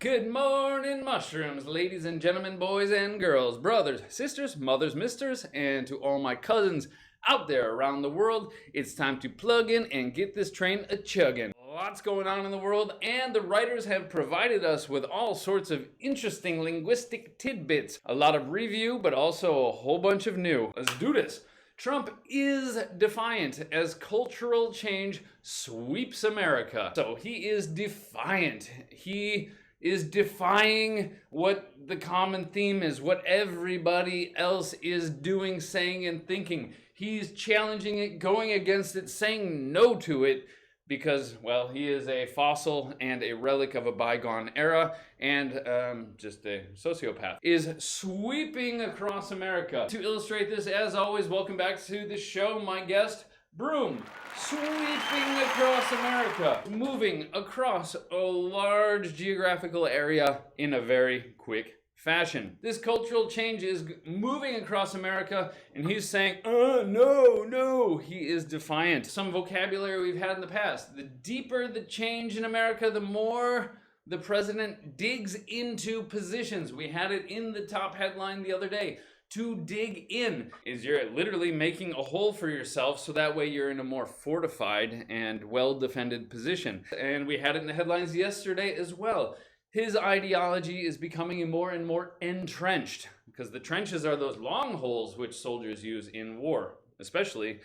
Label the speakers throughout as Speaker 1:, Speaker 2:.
Speaker 1: Good morning, mushrooms, ladies and gentlemen, boys and girls, brothers, sisters, mothers, misters, and to all my cousins out there around the world, it's time to plug in and get this train a-chugging. Lots going on in the world, and the writers have provided us with all sorts of interesting linguistic tidbits. A lot of review, but also a whole bunch of new. Let's do this. Trump is defiant as cultural change sweeps America. So he is defiant. He is defying what the common theme is, what everybody else is doing, saying, and thinking. He's challenging it, going against it, saying no to it, because, well, he is a fossil and a relic of a bygone era, and just a sociopath, is sweeping across America. To illustrate this, as always, welcome back to the show, my guest, Broom, sweeping across America, moving across a large geographical area in a very quick fashion. This cultural change is moving across America, and he's saying, no. He is defiant. Some vocabulary we've had in the past. The deeper the change in America, the more the president digs into positions. We had it in the top headline the other day. To dig in is you're literally making a hole for yourself so that way you're in a more fortified and well-defended position. And we had it in the headlines yesterday as well. His ideology is becoming more and more entrenched, because the trenches are those long holes which soldiers use in war, especially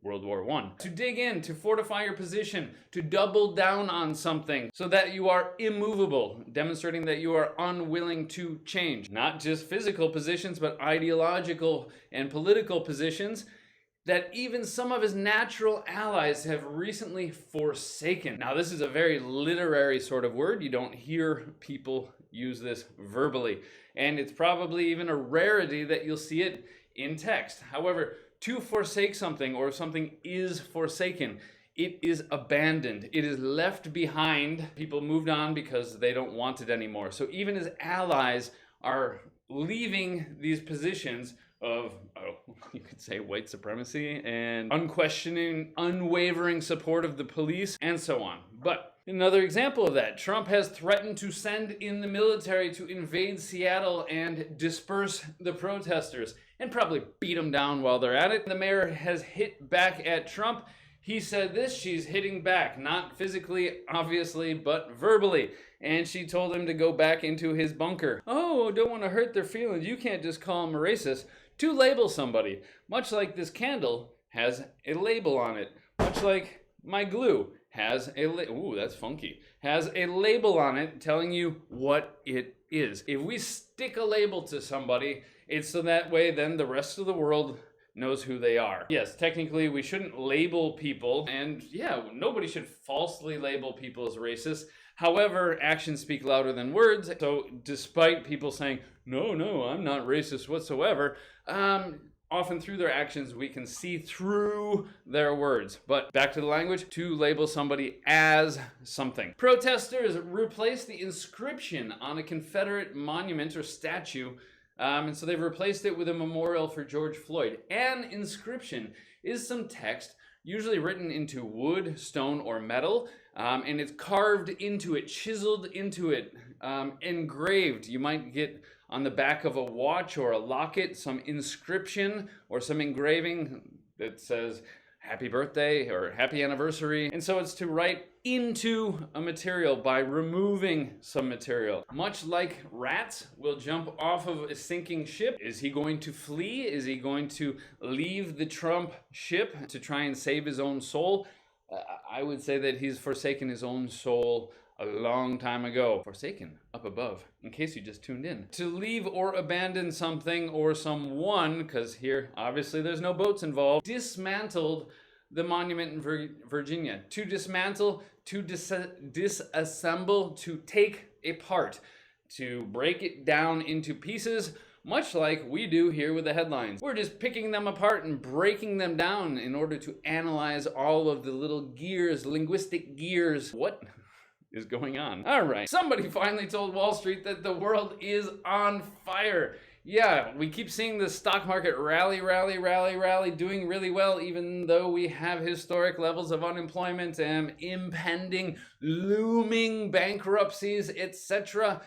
Speaker 1: World War I. To dig in, to fortify your position, to double down on something so that you are immovable, demonstrating that you are unwilling to change. Not just physical positions, but ideological and political positions that even some of his natural allies have recently forsaken. Now, this is a very literary sort of word. You don't hear people use this verbally, and it's probably even a rarity that you'll see it in text. However, to forsake something, or if something is forsaken, it is abandoned. It is left behind. People moved on because they don't want it anymore. So even his allies are leaving these positions of, you could say white supremacy and unquestioning, unwavering support of the police and so on. But another example of that, Trump has threatened to send in the military to invade Seattle and disperse the protesters and probably beat them down while they're at it. The mayor has hit back at Trump. He said this, she's hitting back, not physically, obviously, but verbally. And she told him to go back into his bunker. Oh, don't want to hurt their feelings. You can't just call him a racist. To label somebody, much like this candle has a label on it, much like my glue has a ooh, that's funky, has a label on it telling you what it is. If we stick a label to somebody, it's so that way then the rest of the world knows who they are. Yes, technically we shouldn't label people, and yeah, nobody should falsely label people as racist. However, actions speak louder than words. So despite people saying, no, I'm not racist whatsoever, often through their actions we can see through their words. But back to the language, to label somebody as something. Protesters replaced the inscription on a Confederate monument or statue, and so they've replaced it with a memorial for George Floyd. An inscription is some text, usually written into wood, stone, or metal, and it's carved into it, chiseled into it, engraved. You might get on the back of a watch or a locket some inscription or some engraving that says happy birthday or happy anniversary. And so it's to write into a material by removing some material. Much like rats will jump off of a sinking ship. Is he going to flee? Is he going to leave the Trump ship to try and save his own soul? I would say that he's forsaken his own soul a long time ago. Forsaken, up above, in case you just tuned in. To leave or abandon something or someone, because here, obviously, there's no boats involved, dismantled the monument in Virginia. To dismantle, to disassemble, to take apart, to break it down into pieces, much like we do here with the headlines. We're just picking them apart and breaking them down in order to analyze all of the little gears, linguistic gears. What is going on? All right. Somebody finally told Wall Street that the world is on fire. Yeah, we keep seeing the stock market rally, doing really well, even though we have historic levels of unemployment and impending, looming bankruptcies, etc.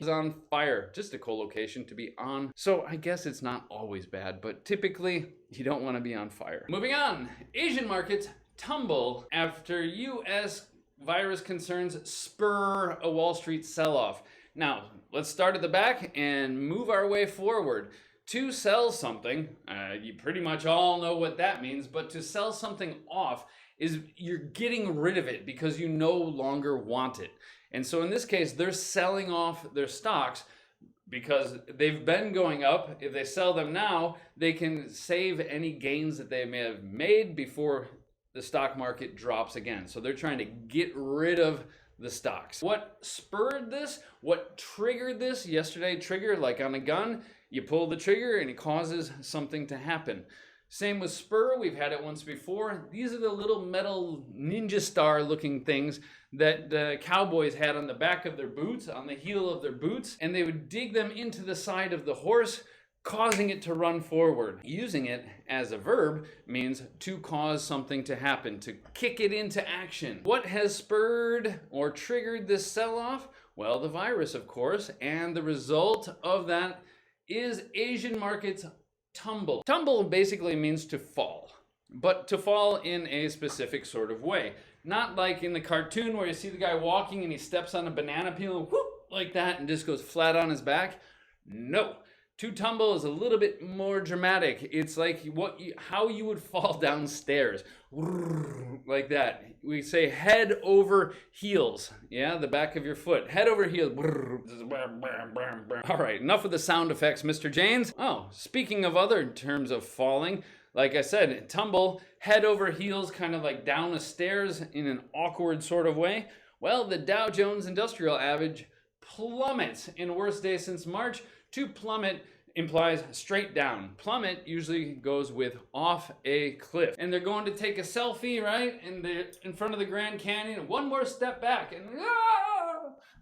Speaker 1: Is on fire. Just a co-location to be on. So I guess it's not always bad, but typically you don't want to be on fire. Moving on, Asian markets tumble after US virus concerns spur a Wall Street sell-off. Now, let's start at the back and move our way forward. To sell something, you pretty much all know what that means, but to sell something off is you're getting rid of it because you no longer want it. And so in this case, they're selling off their stocks because they've been going up. If they sell them now, they can save any gains that they may have made before the stock market drops again. So they're trying to get rid of the stocks. What spurred this? What triggered this? Yesterday, trigger, like on a gun, you pull the trigger and it causes something to happen. Same with spur, we've had it once before. These are the little metal ninja star looking things that the cowboys had on the back of their boots, on the heel of their boots, and they would dig them into the side of the horse, causing it to run forward. Using it as a verb means to cause something to happen, to kick it into action. What has spurred or triggered this sell-off? Well, the virus, of course, and the result of that is Asian markets tumble. Tumble basically means to fall, but to fall in a specific sort of way. Not like in the cartoon where you see the guy walking and he steps on a banana peel and whoop, like that, and just goes flat on his back. No. To tumble is a little bit more dramatic. It's like how you would fall downstairs, like that. We say head over heels. Yeah, the back of your foot. Head over heels. All right, enough of the sound effects, Mr. Janes. Oh, speaking of other terms of falling, like I said, tumble, head over heels, kind of like down the stairs in an awkward sort of way. Well, the Dow Jones Industrial Average plummets in worst day since March. To plummet implies straight down. Plummet usually goes with off a cliff. And they're going to take a selfie, right? And they're in front of the Grand Canyon. One more step back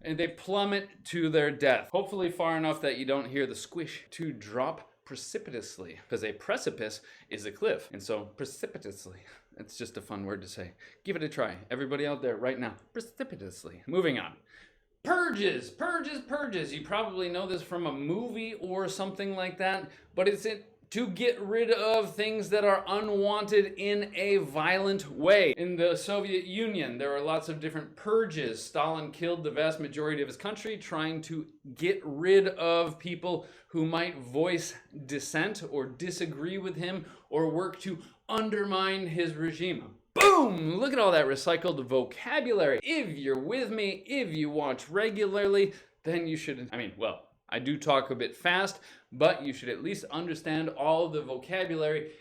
Speaker 1: and they plummet to their death. Hopefully far enough that you don't hear the squish. To drop precipitously, because a precipice is a cliff. And so precipitously, it's just a fun word to say. Give it a try. Everybody out there right now, precipitously. Moving on. Purges. You probably know this from a movie or something like that, but it's to get rid of things that are unwanted in a violent way. In the Soviet Union, there were lots of different purges. Stalin killed the vast majority of his country trying to get rid of people who might voice dissent or disagree with him or work to undermine his regime. Boom! Look at all that recycled vocabulary. If you're with me, if you watch regularly, then you should, I do talk a bit fast, but you should at least understand all the vocabulary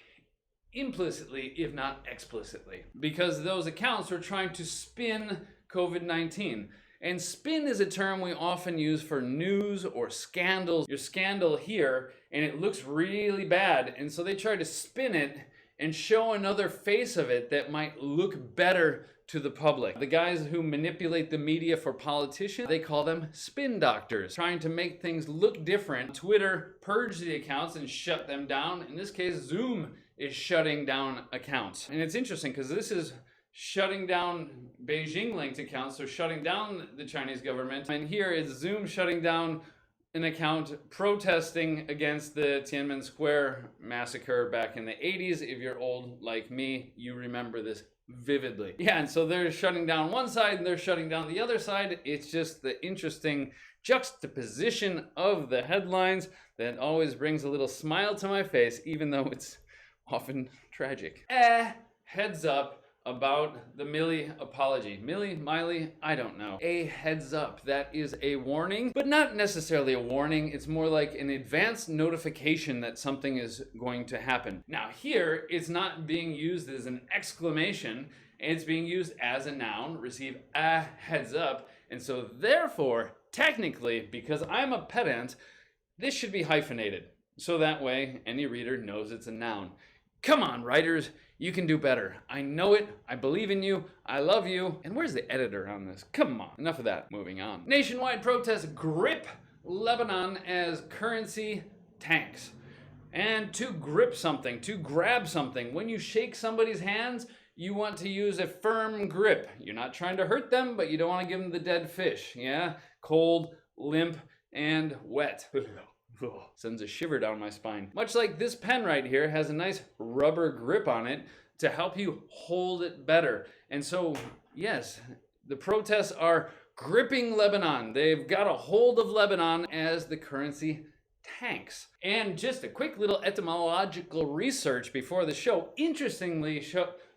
Speaker 1: implicitly, if not explicitly. Because those accounts are trying to spin COVID-19. And spin is a term we often use for news or scandals. Your scandal here, and it looks really bad, and so they try to spin it and show another face of it that might look better to the public. The guys who manipulate the media for politicians, they call them spin doctors, trying to make things look different. Twitter purged the accounts and shut them down. In this case, Zoom is shutting down accounts. And it's interesting because this is shutting down Beijing-linked accounts, so shutting down the Chinese government. And here is Zoom shutting down an account protesting against the Tiananmen Square massacre back in the 80s. If you're old like me, you remember this vividly. Yeah, and so they're shutting down one side and they're shutting down the other side. It's just the interesting juxtaposition of the headlines that always brings a little smile to my face, even though it's often tragic. Heads up about the Millie apology. Miley, I don't know. A heads up, that is a warning, but not necessarily a warning. It's more like an advanced notification that something is going to happen. Now here, it's not being used as an exclamation, it's being used as a noun, receive a heads up, and so therefore, technically, because I'm a pedant, this should be hyphenated. So that way, any reader knows it's a noun. Come on, writers, you can do better. I know it, I believe in you, I love you. And where's the editor on this? Come on, enough of that, moving on. Nationwide protests grip Lebanon as currency tanks. And to grip something, to grab something. When you shake somebody's hands, you want to use a firm grip. You're not trying to hurt them, but you don't want to give them the dead fish. Yeah? Cold, limp, and wet. Sends a shiver down my spine. Much like this pen right here has a nice rubber grip on it to help you hold it better. And so, yes, the protests are gripping Lebanon. They've got a hold of Lebanon as the currency tanks. And just a quick little etymological research before the show, interestingly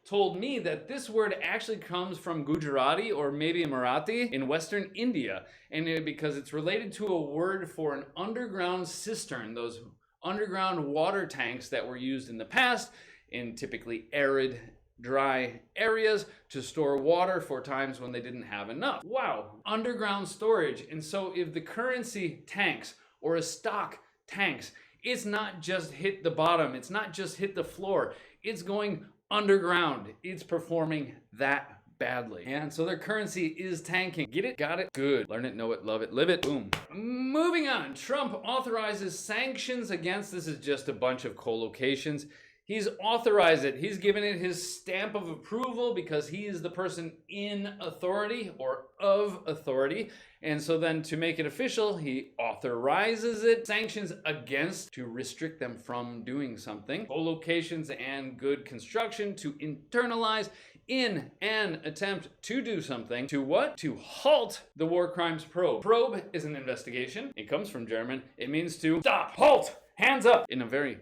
Speaker 1: told me that this word actually comes from Gujarati or maybe Marathi in Western India, and because it's related to a word for an underground cistern, those underground water tanks that were used in the past in typically arid, dry areas to store water for times when they didn't have enough. Wow, underground storage. And so if the currency tanks or a stock tanks, it's not just hit the bottom, it's not just hit the floor, it's going underground. It's performing that badly. And so their currency is tanking. Get it? Got it? Good. Learn it, know it, love it, live it. Boom. Moving on. Trump authorizes sanctions against, this is just a bunch of co-locations. He's authorized it. He's given it his stamp of approval because he is the person in authority or of authority. And so then to make it official, he authorizes it. Sanctions against to restrict them from doing something. Co-locations and good construction to internalize in an attempt to do something. To what? To halt the war crimes probe. Probe is an investigation. It comes from German. It means to stop, halt, hands up in a very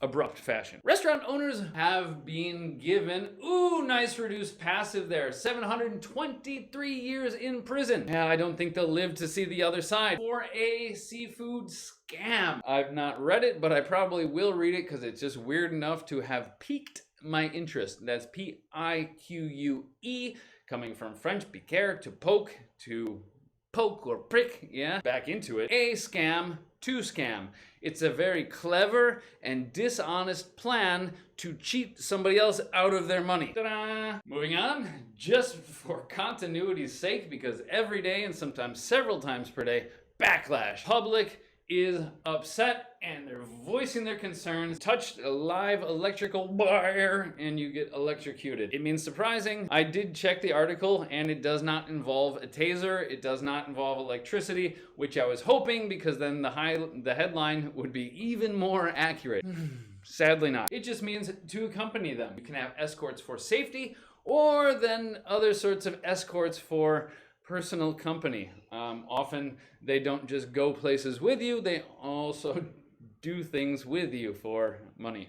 Speaker 1: abrupt fashion. Restaurant owners have been given, ooh, nice reduced passive there, 723 years in prison. Yeah, I don't think they'll live to see the other side for a seafood scam. I've not read it, but I probably will read it because it's just weird enough to have piqued my interest. That's P-I-Q-U-E, coming from French piquer, to poke or prick, yeah, back into it. A scam to scam. It's a very clever and dishonest plan to cheat somebody else out of their money. Ta-da! Moving on, just for continuity's sake, because every day and sometimes several times per day, backlash. Public is upset and they're voicing their concerns. Touched a live electrical wire and you get electrocuted. It means surprising. I did check the article and it does not involve a taser. It does not involve electricity, which I was hoping because then the headline would be even more accurate. Sadly not. It just means to accompany them. You can have escorts for safety or then other sorts of escorts for personal company. Often they don't just go places with you, they also do things with you for money.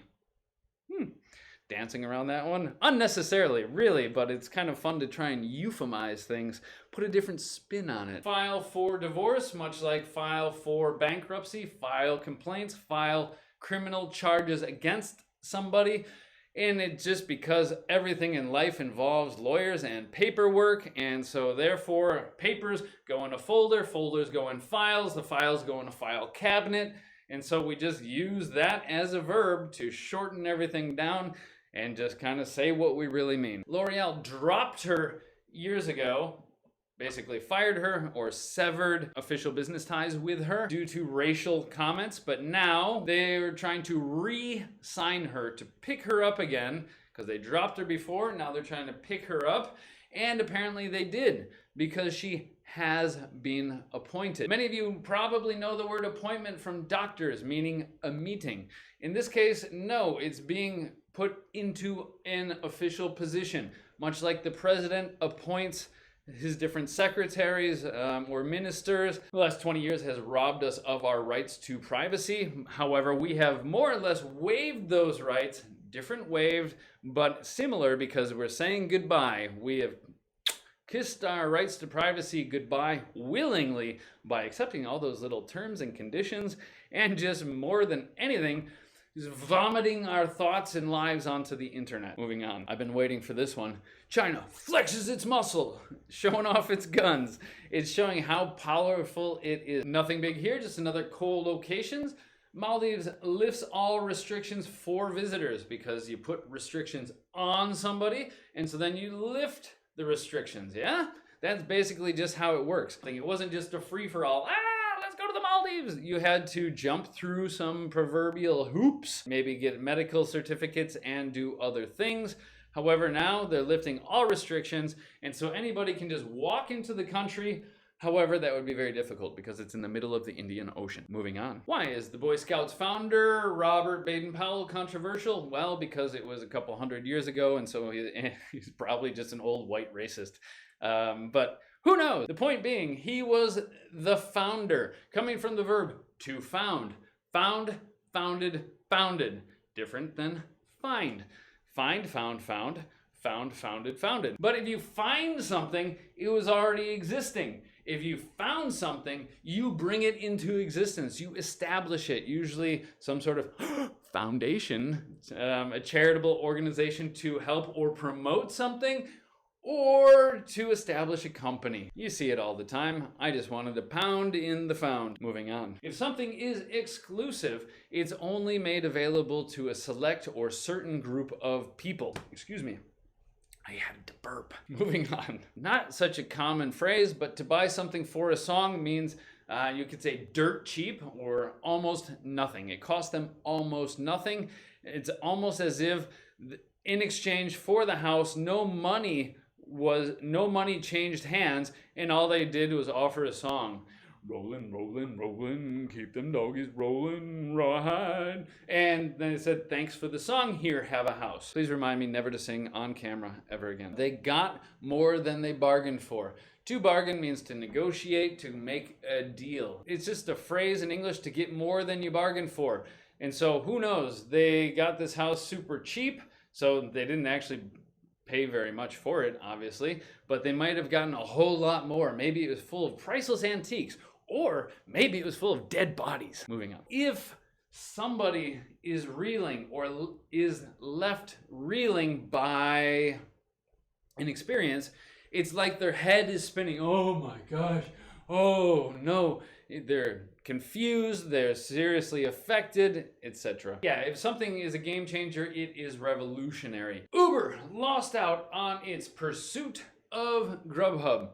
Speaker 1: Dancing around that one? Unnecessarily, really, but it's kind of fun to try and euphemize things, put a different spin on it. File for divorce, much like file for bankruptcy, file complaints, file criminal charges against somebody. And it's just because everything in life involves lawyers and paperwork, and so therefore papers go in a folder, folders go in files, the files go in a file cabinet, and so we just use that as a verb to shorten everything down and just kind of say what we really mean. L'Oreal dropped her years ago, basically fired her or severed official business ties with her due to racial comments, but now they're trying to re-sign her to pick her up again because they dropped her before. Now they're trying to pick her up, and apparently they did because she has been appointed. Many of you probably know the word appointment from doctors, meaning a meeting. In this case, no, it's being put into an official position, much like the president appoints his different secretaries or ministers. The last 20 years has robbed us of our rights to privacy. However, we have more or less waived those rights, different waived, but similar because we're saying goodbye. We have kissed our rights to privacy goodbye willingly by accepting all those little terms and conditions and just more than anything, just vomiting our thoughts and lives onto the internet. Moving on. I've been waiting for this one. China flexes its muscle, showing off its guns. It's showing how powerful it is. Nothing big here, just another co-locations. Maldives lifts all restrictions for visitors because you put restrictions on somebody, and so then you lift the restrictions, yeah? That's basically just how it works. It wasn't just a free-for-all. Let's go to the Maldives. You had to jump through some proverbial hoops, maybe get medical certificates and do other things. However, now they're lifting all restrictions, and so anybody can just walk into the country. However, that would be very difficult because it's in the middle of the Indian Ocean. Moving on. Why is the Boy Scouts founder, Robert Baden-Powell, controversial? Well, because it was a couple hundred years ago, and so he's probably just an old white racist. But who knows? The point being, he was the founder, coming from the verb to found. Found, founded, founded. Different than find. Find, found, found. Found, founded, founded. But if you find something, it was already existing. If you found something, you bring it into existence. You establish it. Usually some sort of foundation, a charitable organization to help or promote something, or to establish a company. You see it all the time. I just wanted to pound in the found. Moving on. If something is exclusive, it's only made available to a select or certain group of people. Excuse me. I had to burp. Moving on. Not such a common phrase, but to buy something for a song means you could say dirt cheap or almost nothing. It cost them almost nothing. It's almost as if in exchange for the house, no money changed hands, and all they did was offer a song. Rollin', rollin', rollin', keep them doggies rollin', rawhide. And then it said, thanks for the song, here, have a house. Please remind me never to sing on camera ever again. They got more than they bargained for. To bargain means to negotiate, to make a deal. It's just a phrase in English to get more than you bargained for. And so who knows, they got this house super cheap, so they didn't actually pay very much for it, obviously, but they might have gotten a whole lot more. Maybe it was full of priceless antiques, or maybe it was full of dead bodies. Moving on. If somebody is reeling or is left reeling by an experience, it's like their head is spinning. Oh my gosh. Oh no. They're confused, they're seriously affected, etc. Yeah, if something is a game changer, it is revolutionary. Uber lost out on its pursuit of Grubhub.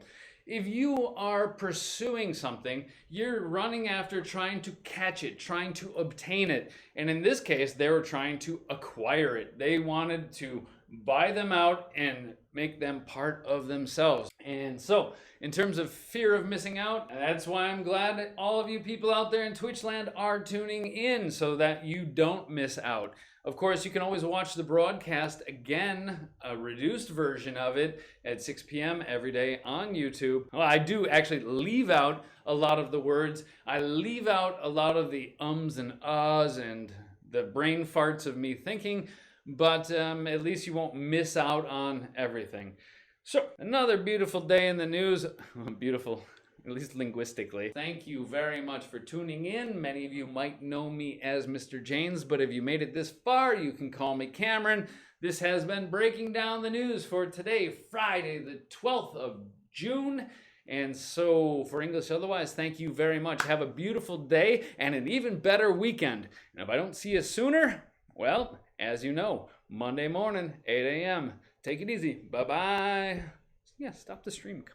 Speaker 1: If you are pursuing something, you're running after trying to catch it, trying to obtain it. And in this case, they were trying to acquire it. They wanted to buy them out and make them part of themselves. And so, in terms of fear of missing out, that's why I'm glad that all of you people out there in Twitch land are tuning in so that you don't miss out. Of course, you can always watch the broadcast again, a reduced version of it at 6 p.m. every day on YouTube. Well, I do actually leave out a lot of the words. I leave out a lot of the ums and ahs and the brain farts of me thinking, but at least you won't miss out on everything. So, another beautiful day in the news. Beautiful, at least linguistically. Thank you very much for tuning in. Many of you might know me as Mr. James, but if you made it this far, you can call me Cameron. This has been Breaking Down the News for today, Friday, the 12th of June. And so, for English Otherwise, thank you very much. Have a beautiful day and an even better weekend. And if I don't see you sooner, well, as you know, Monday morning, 8 a.m. Take it easy. Bye-bye. Yeah, stop the stream.